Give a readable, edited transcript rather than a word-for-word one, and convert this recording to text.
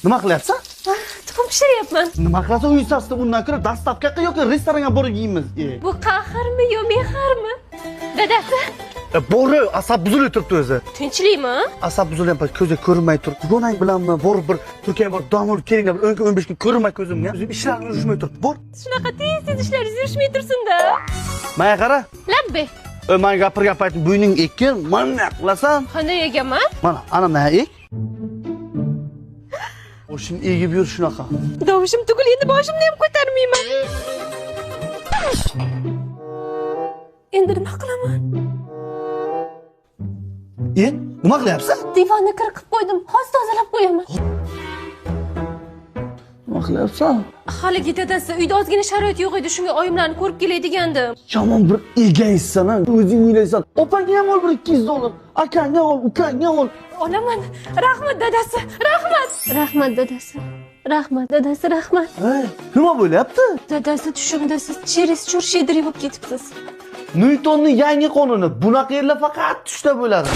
Nima qilyapsan? Tuxum pishiryapman. Nima qilasan uy safida undan ko'ra dastavkaga yoki restoranga borib yeymiz. Bu qahrmi yo mehrmi? Dadasi, Bori asab buzilib turibdi o'zi. tinchlikmi? Asab buzilgan ko'zga ko'rinmay turibdi. Gonang bilanmi borib bir Turkiyaga borib dam olib kelinglar. 10 kun 15 kun ko'rinmay ko'zimga. O'zim ishlarim yurishmay turibdi. Bor. Shunaqa tez ishlaringiz yurishmay tursin-da. Menga qara. Labbi. Men gapirgan paytda bo'yning ekkin, mana qilasan. Qanday egaman? Mana, ana men ek. Boshim egib yur shunaqa. Dovushim tugul, endi boshimni ham ko'tarmayman. Endi nima qilaman? Nima qilyapsan? Divonni kir qilib qo'ydim. Hozir tozalab qo'yaman. Nima qilyapsan? Haligi dadasi uyda ozgina sharoit yo'q edi, shunga oyimlarni ko'rib kelay degandim. Yomon bir egaysan, o'zing o'ylaysan. Opangga ham ol bir 200 dollar, akangga ol, ukangga ol. Olaman. Rahmat dadasi, rahmat. Rahmat dadasi. Rahmat dadasi, rahmat. Hey, nima bo'lyapti? Dadasi, tushimda siz cheris churshediri bo'lib ketibsiz. Newtonning yangi qonuni. Bunaqa yerlar faqat tushda bo'ladi.